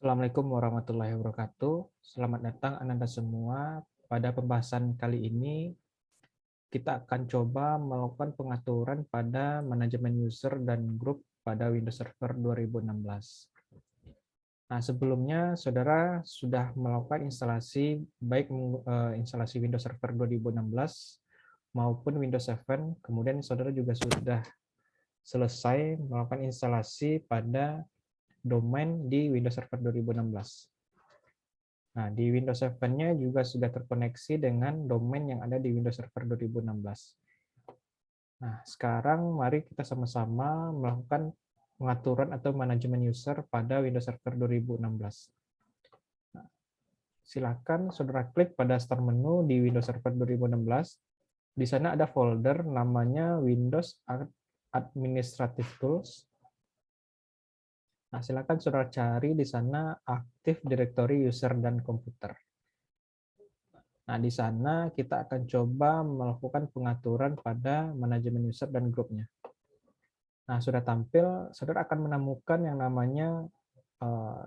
Assalamualaikum warahmatullahi wabarakatuh. Selamat datang Anda semua. Pada pembahasan kali ini, kita akan coba melakukan pengaturan pada manajemen user dan grup pada Windows Server 2016. Nah, sebelumnya saudara sudah melakukan instalasi baik instalasi Windows Server 2016 maupun Windows 7, kemudian saudara juga sudah selesai melakukan instalasi pada domain di Windows Server 2016. Nah, di Windows 7-nya juga sudah terkoneksi dengan domain yang ada di Windows Server 2016. Nah, sekarang mari kita sama-sama melakukan pengaturan atau manajemen user pada Windows Server 2016. Nah, silakan saudara klik pada Start menu di Windows Server 2016. Di sana ada folder namanya Windows Administrative Tools. Nah, silakan saudara cari di sana Active Directory User dan Komputer. Nah, di sana kita akan coba melakukan pengaturan pada manajemen user dan grupnya. Nah, sudah tampil, saudara akan menemukan yang namanya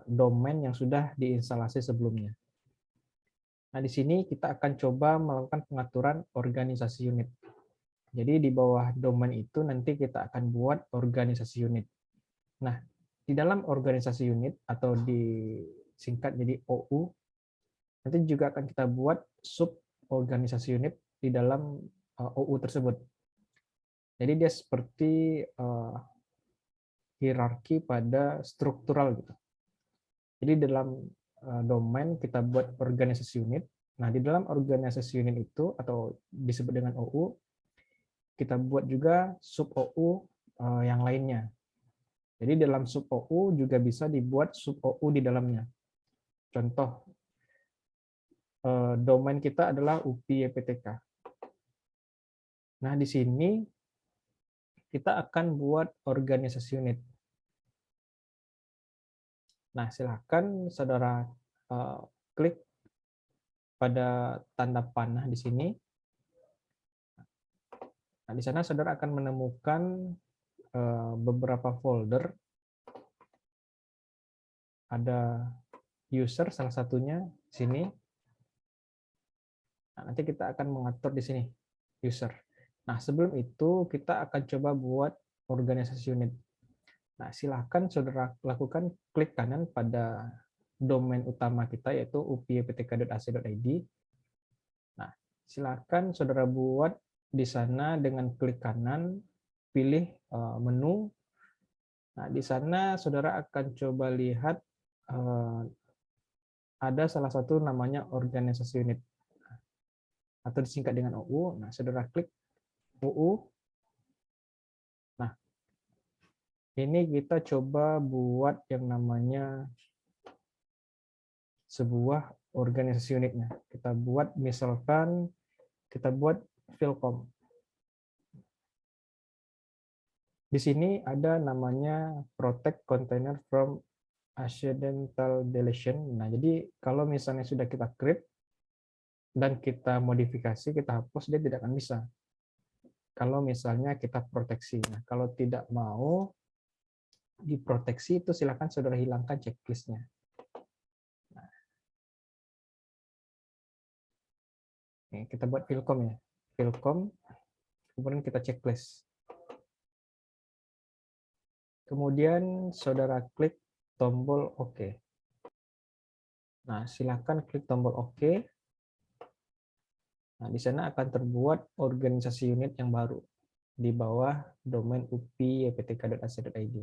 domain yang sudah diinstalasi sebelumnya. Nah, di sini kita akan coba melakukan pengaturan organisasi unit. Jadi di bawah domain itu nanti kita akan buat organisasi unit. Nah, di dalam organisasi unit atau disingkat jadi OU, nanti juga akan kita buat sub organisasi unit di dalam OU tersebut. Jadi dia seperti hierarki pada struktural gitu. Jadi dalam domain kita buat organisasi unit. Nah, di dalam organisasi unit itu atau disebut dengan OU, kita buat juga sub OU yang lainnya. Jadi dalam sub OU juga bisa dibuat sub OU di dalamnya. Contoh domain kita adalah UPI-EPTK. Nah, di sini kita akan buat organisasi unit. Nah, silakan saudara klik pada tanda panah di sini. Nah, di sana saudara akan menemukan beberapa folder. Ada user salah satunya di sini. Nah, nanti kita akan mengatur di sini user. Nah, sebelum itu kita akan coba buat organisasi unit. Nah, silakan saudara lakukan klik kanan pada domain utama kita yaitu upyptk.ac.id. Nah, silakan saudara buat di sana dengan klik kanan, pilih menu. Nah, di sana saudara akan coba lihat ada salah satu namanya organisasi unit atau disingkat dengan OU. Nah, saudara klik OU. Nah, ini kita coba buat yang namanya sebuah organisasi unitnya. Kita buat misalkan kita buat Philcom. Di sini ada namanya protect container from accidental deletion. Nah, jadi kalau misalnya sudah kita create dan kita modifikasi, kita hapus, dia tidak akan bisa. Kalau misalnya kita proteksi. Nah, kalau tidak mau diproteksi itu silakan saudara hilangkan checklistnya. Nah, ini kita buat Philcom ya. Philcom, kemudian kita checklist. Kemudian saudara klik tombol OK. Nah, silakan klik tombol OK. Nah, di sana akan terbuat organisasi unit yang baru di bawah domain upyptk.ac.id.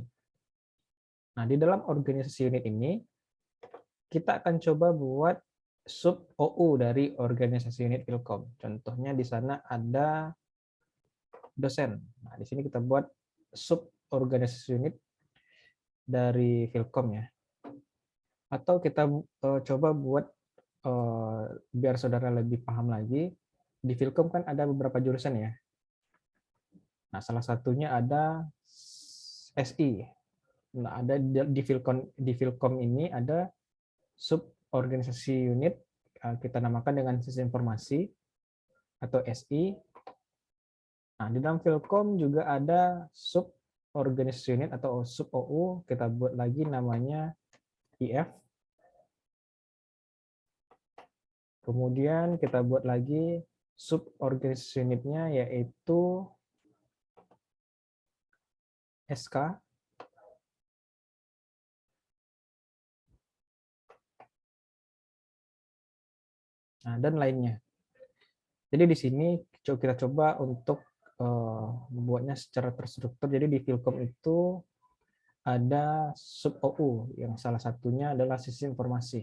Nah, di dalam organisasi unit ini, kita akan coba buat sub OU dari organisasi unit Philcom. Contohnya di sana ada dosen. Nah, di sini kita buat sub organisasi unit dari Philcom ya. Atau kita coba buat biar saudara lebih paham lagi, di Philcom kan ada beberapa jurusan ya. Nah, salah satunya ada SI. Nah, ada di Philcom ini ada sub organisasi unit kita namakan dengan sistem informasi atau SI. Nah, di dalam Philcom juga ada sub organisasi unit atau sub OU, kita buat lagi namanya IF. Kemudian kita buat lagi sub organisasi unitnya, yaitu SK. Nah, dan lainnya. Jadi di sini kita coba untuk membuatnya secara terstruktur. Jadi di Filkom itu ada sub OU, yang salah satunya adalah sistem informasi,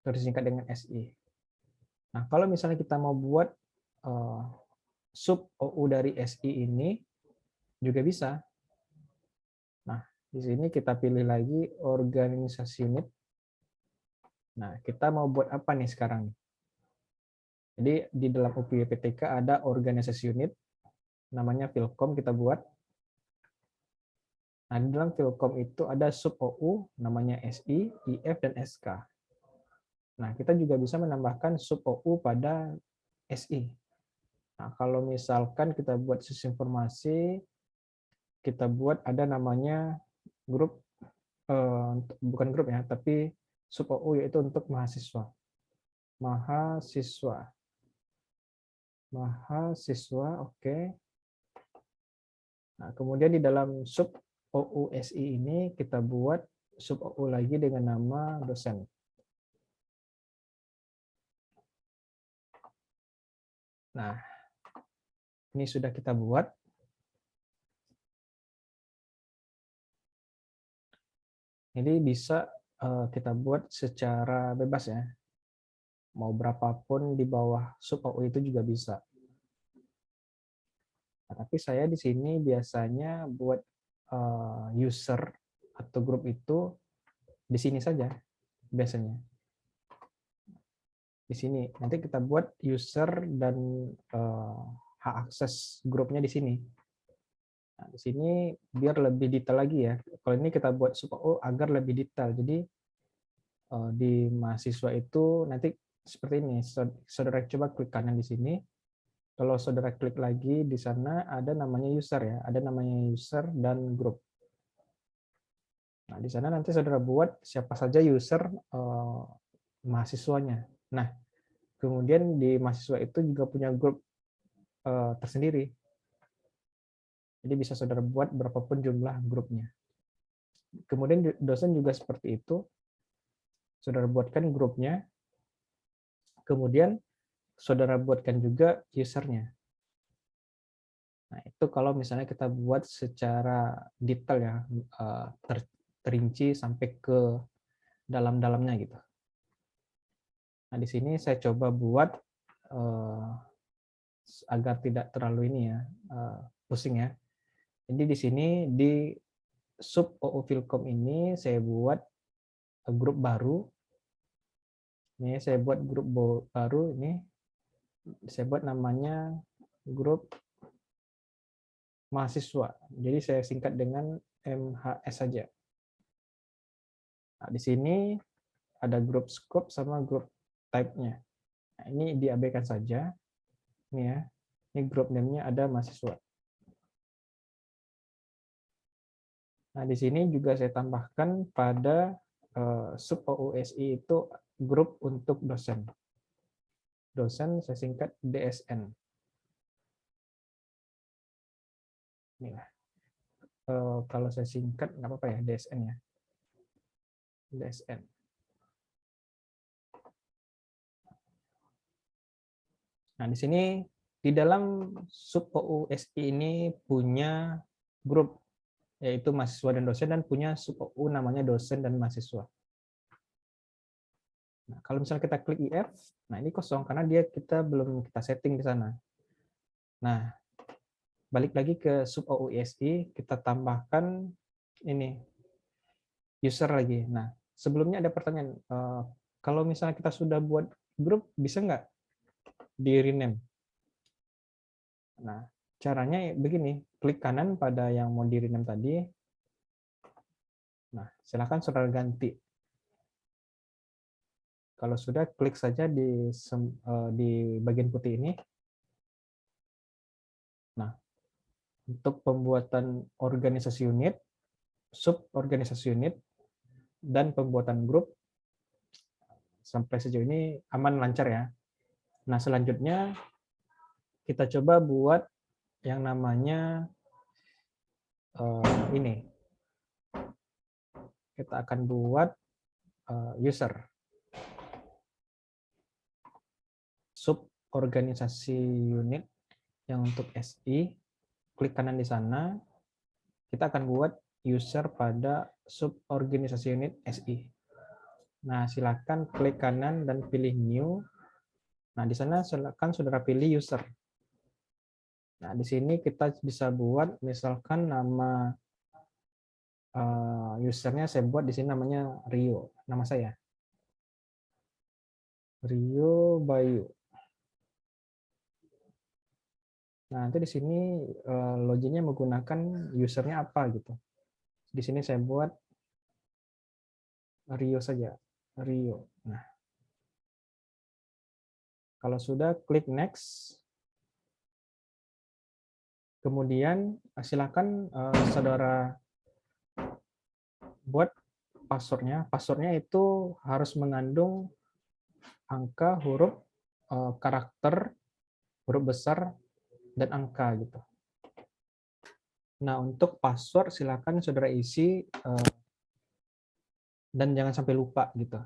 atau disingkat dengan SI. Nah, kalau misalnya kita mau buat sub OU dari SI ini, juga bisa. Nah, di sini kita pilih lagi organisasi unit. Nah, kita mau buat apa nih sekarang? Jadi di dalam UPWPTK ada organisasi unit, namanya Filkom kita buat. Nah, di dalam Filkom itu ada sub OU, namanya SI, IF, dan SK. Nah, kita juga bisa menambahkan sub OU pada SI. Nah, kalau misalkan kita buat sistem informasi, kita buat ada namanya grup, bukan grup ya, tapi sub OU, yaitu untuk mahasiswa. Mahasiswa, oke. Nah, kemudian di dalam sub OUSI ini kita buat sub OU lagi dengan nama dosen. Nah, ini sudah kita buat. Jadi bisa kita buat secara bebas ya. Mau berapapun di bawah sub OU itu juga bisa. Nah, tapi saya di sini biasanya buat user atau grup itu di sini saja biasanya. Di sini nanti kita buat user dan hak akses grupnya di sini. Nah, di sini biar lebih detail lagi ya. Kalau ini kita buat sub OU agar lebih detail. Jadi di mahasiswa itu nanti seperti ini. Saudara coba klik kanan di sini. Kalau saudara klik lagi di sana ada namanya user ya. Ada namanya user dan grup. Nah, di sana nanti saudara buat siapa saja user mahasiswanya. Nah, kemudian di mahasiswa itu juga punya grup tersendiri. Jadi bisa saudara buat berapapun jumlah grupnya. Kemudian dosen juga seperti itu. Saudara buatkan grupnya. Kemudian saudara buatkan juga usernya. Nah, itu kalau misalnya kita buat secara detail ya, terinci sampai ke dalam-dalamnya gitu. Nah, di sini saya coba buat agar tidak terlalu ini ya, pusing ya. Jadi di sini di sub OU Filkom ini saya buat grup baru. Ini saya buat grup baru ini. Saya buat namanya grup mahasiswa. Jadi saya singkat dengan MHS saja. Nah, di sini ada grup scope sama grup type-nya. Nah, ini diabaikan saja. Ini ya. Ini grup name-nya ada mahasiswa. Nah, di sini juga saya tambahkan pada sub OUSI itu grup untuk dosen. Dosen saya singkat DSN. Ini ya. Kalau saya singkat nggak apa-apa ya, DSN ya. DSN. Nah, di sini di dalam sub OUSI ini punya grup, yaitu mahasiswa dan dosen, dan punya sub OU namanya dosen dan mahasiswa. Nah, kalau misalnya kita klik IF, nah ini kosong karena kita belum kita setting di sana. Nah, balik lagi ke sub OUSI, kita tambahkan ini user lagi. Nah, sebelumnya ada pertanyaan, kalau misalnya kita sudah buat grup, bisa nggak di rename? Nah, caranya begini, klik kanan pada yang mau di rename tadi. Nah, silakan saudara ganti. Kalau sudah, klik saja di bagian putih ini. Nah, untuk pembuatan organisasi unit, sub organisasi unit, dan pembuatan grup, sampai sejauh ini aman lancar ya. Nah, selanjutnya kita coba buat yang namanya ini. Kita akan buat user sub organisasi unit yang untuk SI. Klik kanan di sana. Kita akan buat user pada sub organisasi unit SI. Nah, silakan klik kanan dan pilih new. Nah, di sana silakan saudara pilih user. Nah, di sini kita bisa buat misalkan nama usernya saya buat di sini namanya Rio, nama saya. Rio Bayu. Nah, nanti di sini loginnya menggunakan usernya apa gitu. Di sini saya buat Rio saja, Rio. Nah, kalau sudah klik next. Kemudian silakan saudara buat passwordnya. Passwordnya itu harus mengandung angka, huruf, karakter, huruf besar, dan angka gitu. Nah, untuk password silakan saudara isi dan jangan sampai lupa gitu.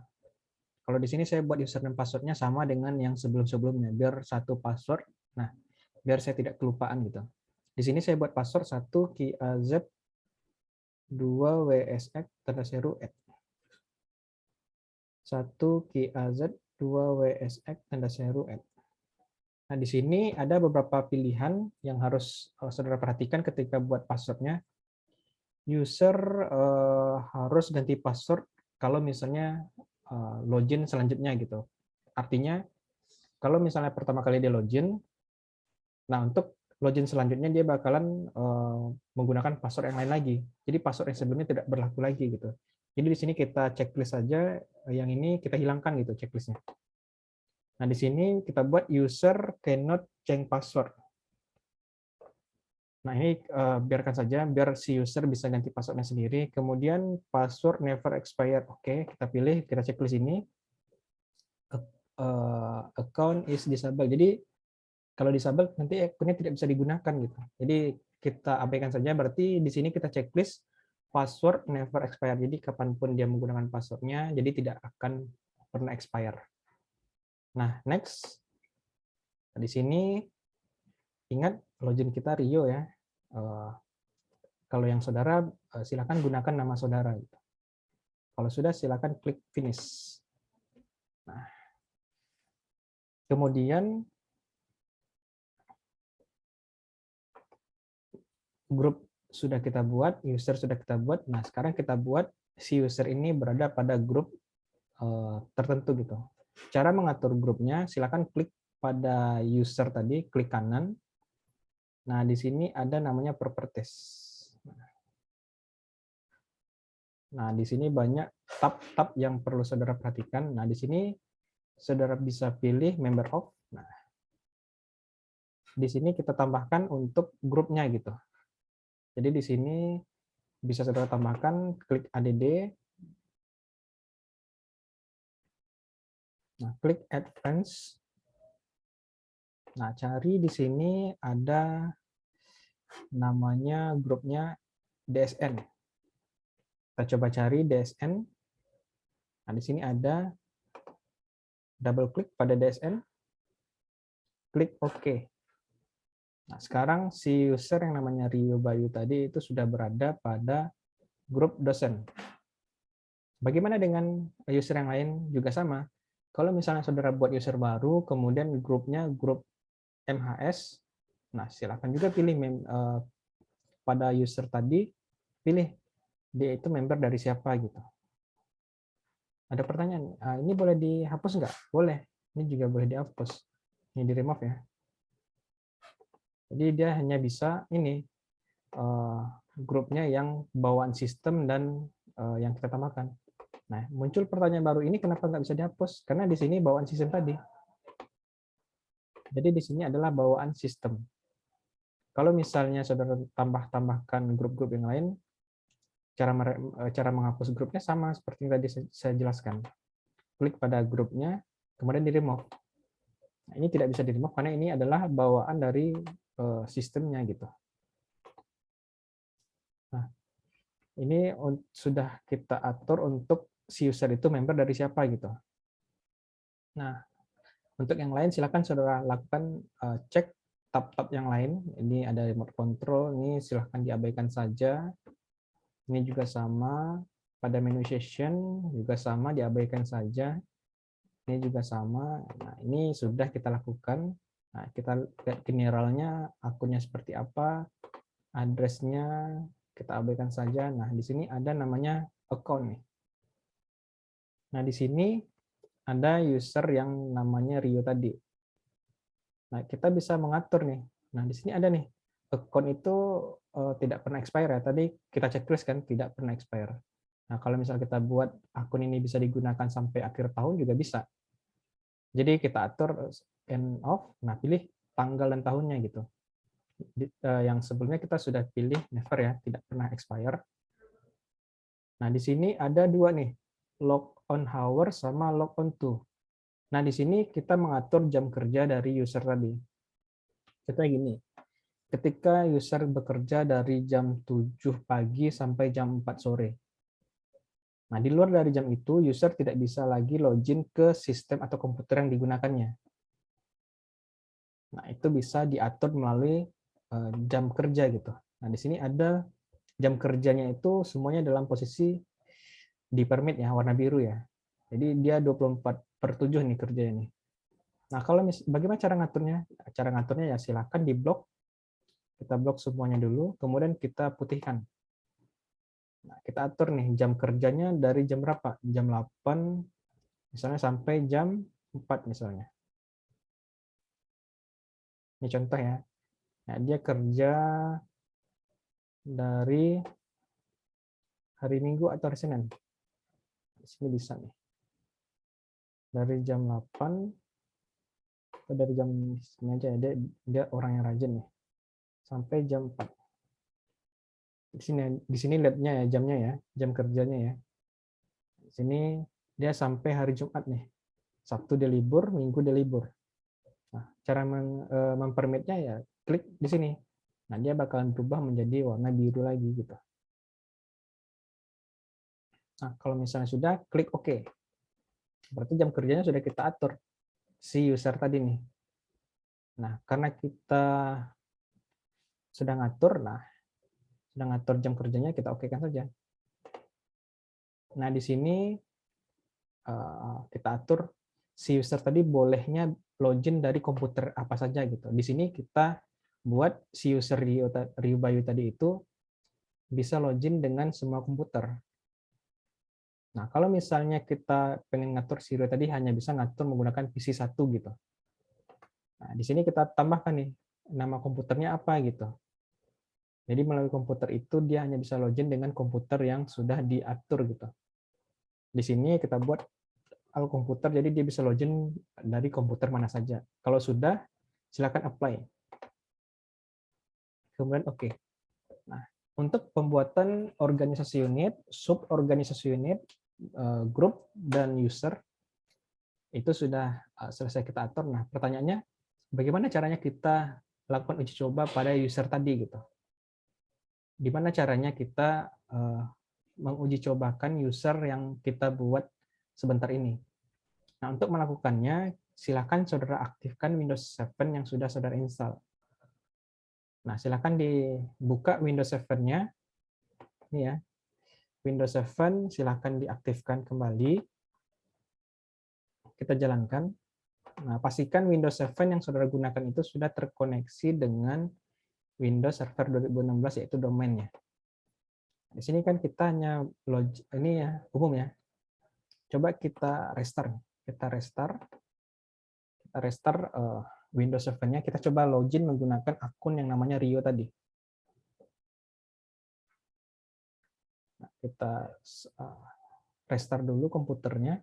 Kalau di sini saya buat username passwordnya sama dengan yang sebelum-sebelumnya, biar satu password. Nah, biar saya tidak kelupaan gitu. Di sini saya buat password 1 KIAZ 2 WSX tanda seru @ 1 KIAZ 2 WSX tanda seru @ Nah, di sini ada beberapa pilihan yang harus saudara perhatikan ketika buat passwordnya. User harus ganti password kalau misalnya login selanjutnya gitu. Artinya kalau misalnya pertama kali dia login, nah untuk login selanjutnya dia bakalan menggunakan password yang lain lagi. Jadi password yang sebelumnya tidak berlaku lagi gitu. Jadi di sini kita checklist saja, yang ini kita hilangkan gitu checklistnya. Nah, di sini kita buat user cannot change password. Nah, ini biarkan saja, biar si user bisa ganti passwordnya sendiri. Kemudian password never expire. Oke, kita pilih, kita checklist ini. Account is disabled. Jadi, kalau disable, nanti akunnya tidak bisa digunakan gitu. Jadi, kita abaikan saja, berarti di sini kita checklist password never expire. Jadi, kapanpun dia menggunakan passwordnya, jadi tidak akan pernah expire. Nah, next. Di sini ingat login kita Rio ya. Kalau yang saudara silakan gunakan nama saudara. Kalau sudah silakan klik finish. Nah, kemudian grup sudah kita buat, user sudah kita buat. Nah, sekarang kita buat si user ini berada pada grup tertentu gitu. Cara mengatur grupnya, silakan klik pada user tadi, klik kanan. Nah, di sini ada namanya properties. Nah, di sini banyak tab-tab yang perlu saudara perhatikan. Nah, di sini saudara bisa pilih member of. Nah, di sini kita tambahkan untuk grupnya gitu. Jadi di sini bisa saudara tambahkan, klik add. Nah, klik add friends. Nah, cari di sini ada namanya grupnya DSN. Kita coba cari DSN. Nah, di sini ada, double klik pada DSN, klik OK. Nah, sekarang si user yang namanya Rio Bayu tadi itu sudah berada pada grup dosen. Bagaimana dengan user yang lain? Juga sama. Kalau misalnya saudara buat user baru, kemudian grupnya grup MHS, nah silakan juga pilih pada user tadi, pilih dia itu member dari siapa gitu. Ada pertanyaan, ini boleh dihapus nggak? Boleh, ini juga boleh dihapus. Ini di remove ya. Jadi dia hanya bisa ini grupnya yang bawaan sistem dan yang kita tambahkan. Nah, muncul pertanyaan baru ini, kenapa nggak bisa dihapus? Karena di sini bawaan sistem tadi. Jadi di sini adalah bawaan sistem. Kalau misalnya saudara tambahkan grup-grup yang lain, cara menghapus grupnya sama seperti yang tadi saya jelaskan. klik pada grupnya, kemudian di-remove. Nah, ini tidak bisa di-remove karena ini adalah bawaan dari sistemnya gitu. Nah, ini sudah kita atur untuk si user itu member dari siapa gitu. Nah, untuk yang lain silakan saudara lakukan cek tab-tab yang lain. Ini ada remote control, ini silahkan diabaikan saja. Ini juga sama, pada menu session juga sama, diabaikan saja. Ini juga sama. Nah, ini sudah kita lakukan. Nah, kita lihat generalnya, akunnya seperti apa, address-nya kita abaikan saja. Nah, di sini ada namanya account nih. Nah, di sini ada user yang namanya Rio tadi. Nah, kita bisa mengatur nih. Nah, di sini ada nih, account itu tidak pernah expire ya. Tadi kita checklist kan, tidak pernah expire. Nah, kalau misal kita buat akun ini bisa digunakan sampai akhir tahun juga bisa. Jadi kita atur end of, nah pilih tanggal dan tahunnya gitu. Yang sebelumnya kita sudah pilih never ya, tidak pernah expire. Nah, di sini ada dua nih, log on hour sama log on to. Nah, di sini kita mengatur jam kerja dari user tadi. Kita gini, ketika user bekerja dari jam 7 pagi sampai jam 4 sore. Nah, di luar dari jam itu, user tidak bisa lagi login ke sistem atau komputer yang digunakannya. Nah, itu bisa diatur melalui jam kerja gitu. Nah, di sini ada jam kerjanya itu semuanya dalam posisi di permit ya, warna biru ya. Jadi dia 24/7 nih kerjanya nih. Nah, kalau bagaimana cara ngaturnya? Cara ngaturnya ya silakan di blok. Kita blok semuanya dulu, kemudian kita putihkan. Nah, kita atur nih jam kerjanya dari jam berapa? Jam 8 misalnya sampai jam 4 misalnya. Ini contoh ya. Nah, dia kerja dari hari Minggu atau hari Senin. Di sini bisa nih. Dari jam 8 atau dari jam ini aja ya. Dia orang yang rajin nih. Sampai jam 4. Di sini lihatnya ya jamnya ya, jam kerjanya ya. Di sini dia sampai hari Jumat nih. Sabtu dia libur, Minggu dia libur. Nah, cara mempermitnya ya klik di sini. Nah, dia bakalan berubah menjadi warna biru lagi gitu. Nah, kalau misalnya sudah, klik OK. Berarti jam kerjanya sudah kita atur si user tadi nih. Nah, karena kita sudah ngatur jam kerjanya, kita oke-kan saja. Nah, di sini kita atur si user tadi bolehnya login dari komputer apa saja gitu. Di sini kita buat si user Rio Bayu tadi itu bisa login dengan semua komputer. Nah, kalau misalnya kita pengen ngatur si Rio tadi hanya bisa ngatur menggunakan PC 1 gitu. Nah, di sini kita tambahkan nih nama komputernya apa gitu. Jadi melalui komputer itu dia hanya bisa login dengan komputer yang sudah diatur gitu. Di sini kita buat al komputer, jadi dia bisa login dari komputer mana saja. Kalau sudah, silakan apply. Kemudian oke. Nah, untuk pembuatan organisasi unit, sub organisasi unit, grup dan user itu sudah selesai kita atur. Nah, pertanyaannya bagaimana caranya kita lakukan uji coba pada user tadi gitu. Gimana caranya kita menguji cobakan user yang kita buat sebentar ini. Nah, untuk melakukannya, silakan saudara aktifkan Windows 7 yang sudah saudara install. Nah, silakan dibuka Windows 7-nya. Ini ya. Windows 7 silakan diaktifkan kembali. Kita jalankan. Nah, pastikan Windows 7 yang saudara gunakan itu sudah terkoneksi dengan Windows Server 2016 yaitu domainnya. Di sini kan kita hanya ini ya umum ya. Coba kita restart. Kita restart Windows 7-nya. Kita coba login menggunakan akun yang namanya Rio tadi. Nah, kita restart dulu komputernya.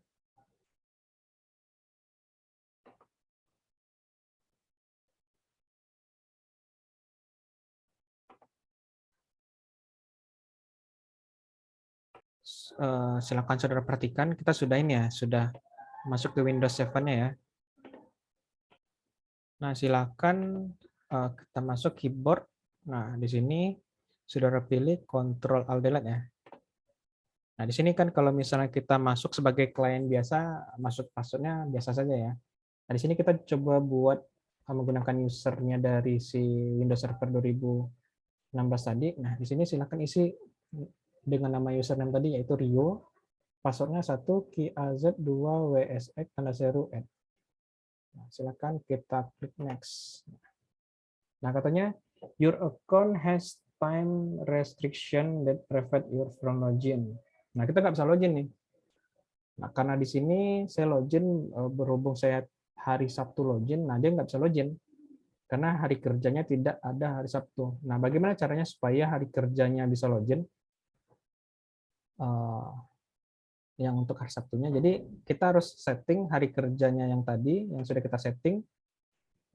Silakan saudara perhatikan kita sudah ini ya, sudah masuk ke Windows 7-nya ya. Nah, silakan kita masuk keyboard. Nah, di sini saudara pilih Ctrl Alt Delete ya. Nah, di sini kan kalau misalnya kita masuk sebagai klien biasa, masuk passwordnya biasa saja ya. Nah, di sini kita coba buat menggunakan usernya dari si Windows Server 2016 tadi. Nah, di sini silakan isi dengan nama username tadi yaitu Rio. Passwordnya 1 KAZ 2 WSX tanda seru N. Nah, silakan kita klik next. Nah, katanya your account has time restriction that prevent you from login. Nah, kita nggak bisa login nih. Nah, karena di sini saya login berhubung saya hari Sabtu login, nah dia nggak bisa login karena hari kerjanya tidak ada hari Sabtu. Nah, bagaimana caranya supaya hari kerjanya bisa login? Yang untuk hari Sabtunya. Jadi kita harus setting hari kerjanya yang tadi, yang sudah kita setting,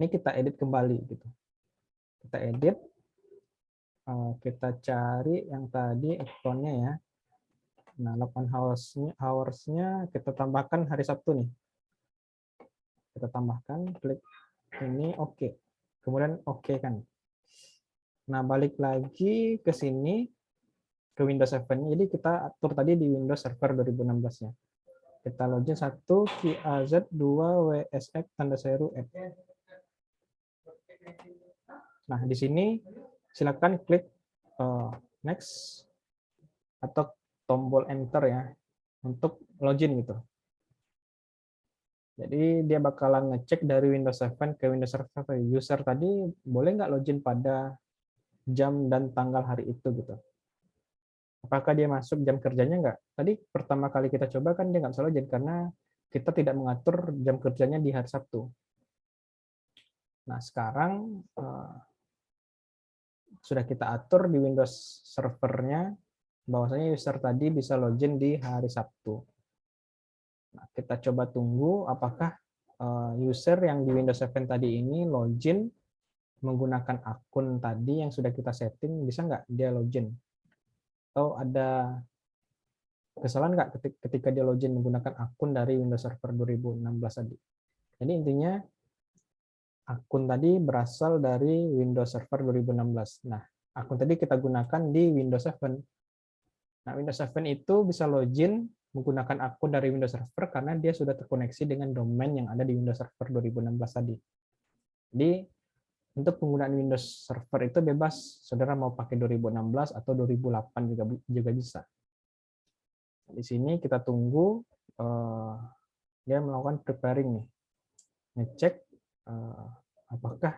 ini kita edit kembali gitu. Kita edit, kita cari yang tadi account-nya ya. Nah, login hours-nya kita tambahkan hari Sabtu nih. Kita tambahkan, klik ini oke. Kemudian oke kan. Nah, balik lagi ke sini ke Windows 7. Jadi kita atur tadi di Windows Server 2016-nya. Kita login 1 KAZ 2 WSX tanda seru F. Nah, di sini silakan klik next atau tombol enter ya untuk login gitu. Jadi dia bakalan ngecek dari Windows 7 ke Windows Server user tadi boleh nggak login pada jam dan tanggal hari itu gitu. Apakah dia masuk jam kerjanya nggak? Tadi pertama kali kita coba kan dia nggak bisa login karena kita tidak mengatur jam kerjanya di hari Sabtu. Nah, sekarang sudah kita atur di Windows servernya bahwasanya user tadi bisa login di hari Sabtu. Nah, kita coba tunggu apakah user yang di Windows 7 tadi ini login menggunakan akun tadi yang sudah kita setting, bisa nggak dia login? Atau ada kesalahan nggak ketika dia login menggunakan akun dari Windows Server 2016 tadi? Jadi intinya akun tadi berasal dari Windows Server 2016. Nah, akun tadi kita gunakan di Windows 7. Nah, Windows 7 itu bisa login menggunakan akun dari Windows Server karena dia sudah terkoneksi dengan domain yang ada di Windows Server 2016 tadi. Jadi, untuk penggunaan Windows Server itu bebas, saudara mau pakai 2016 atau 2008 juga bisa. Di sini kita tunggu dia melakukan preparing nih, ngecek apakah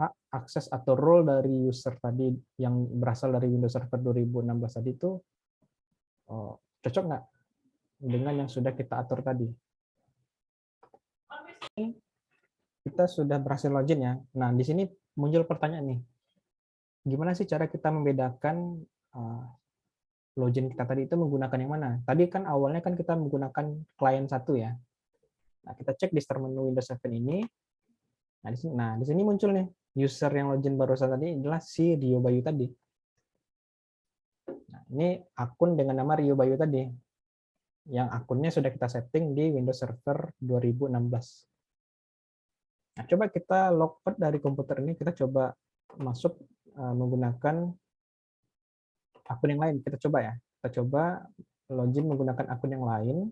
hak akses atau role dari user tadi yang berasal dari Windows Server 2016 tadi itu cocok nggak dengan yang sudah kita atur tadi. Kita sudah berhasil login ya. Nah, di sini muncul pertanyaan nih. Gimana sih cara kita membedakan login kita tadi itu menggunakan yang mana? Tadi kan awalnya kan kita menggunakan klien satu ya. Nah, kita cek di start menu Windows 7 ini. Nah, di sini muncul nih user yang login barusan tadi adalah si Rio Bayu tadi. Nah, ini akun dengan nama Rio Bayu tadi. Yang akunnya sudah kita setting di Windows Server 2016. Nah, coba kita logout dari komputer ini, kita coba masuk menggunakan akun yang lain. Kita coba ya. Kita coba login menggunakan akun yang lain.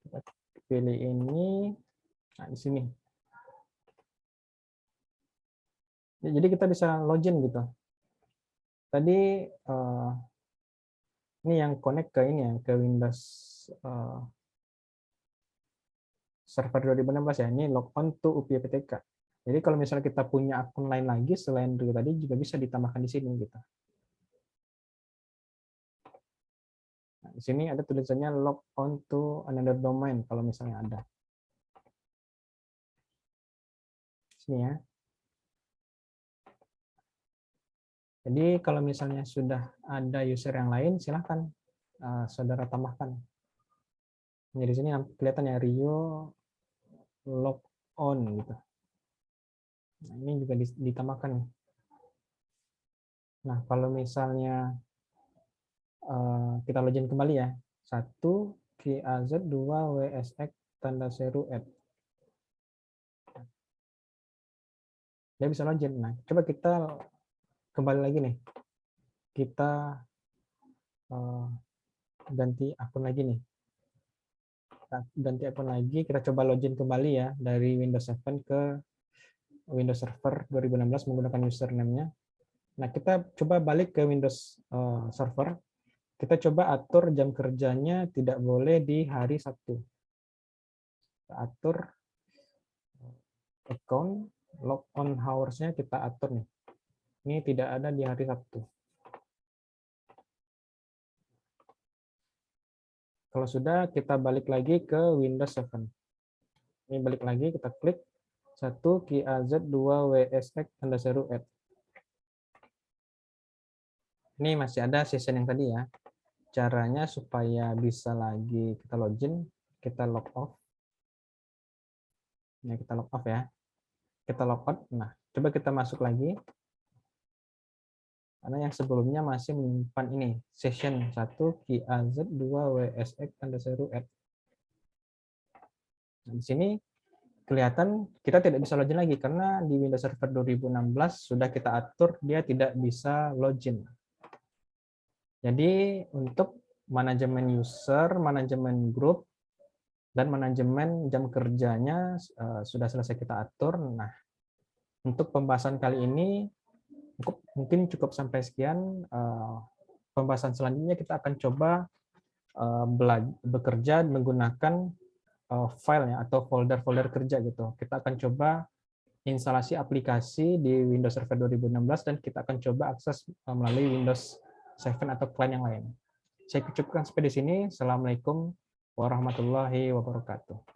Kita pilih ini. Nah, di sini. Jadi kita bisa login gitu. Tadi ini yang connect ke ini ya, ke Windows Server 2016 ya. Ini log on to UPyPTK. Jadi kalau misalnya kita punya akun lain lagi selain Rio tadi juga bisa ditambahkan di sini gitu. Nah, di sini ada tulisannya log on to another domain kalau misalnya ada. Sini ya. Jadi kalau misalnya sudah ada user yang lain, silahkan saudara tambahkan. Jadi di sini kelihatan ya Rio log on gitu. Nah, ini juga ditambahkan. Nah, kalau misalnya kita login kembali ya. 1 QAZ 2 WSX tanda seru add. Dia bisa login. Nah, coba kita kembali lagi nih. Kita ganti akun lagi nih. Ganti akun lagi, kita coba login kembali ya dari Windows 7 ke Windows Server 2016 menggunakan username-nya. Nah, kita coba balik ke Windows Server. Kita coba atur jam kerjanya tidak boleh di hari Sabtu. Kita atur account, log on hours-nya kita atur nih. Ini tidak ada di hari Sabtu. Kalau sudah, kita balik lagi ke Windows 7. Ini balik lagi, kita klik 1 QAZ 2 WSX tanda seru add. Ini masih ada session yang tadi ya. Caranya supaya bisa lagi kita login, kita log off. Nah, kita log off ya. Kita log out. Nah, coba kita masuk lagi. Karena yang sebelumnya masih menyimpan ini, session 1 QAZ 2 WSX tanda seru add. Nah, di sini kelihatan kita tidak bisa login lagi karena di Windows Server 2016 sudah kita atur dia tidak bisa login. Jadi untuk manajemen user, manajemen grup, dan manajemen jam kerjanya sudah selesai kita atur. Nah, untuk pembahasan kali ini mungkin cukup sampai sekian. Pembahasan selanjutnya kita akan coba bekerja menggunakan file ya, atau folder-folder kerja gitu. Kita akan coba instalasi aplikasi di Windows Server 2016 dan kita akan coba akses melalui Windows 7 atau client yang lain. Saya cukupkan sampai di sini. Assalamualaikum warahmatullahi wabarakatuh.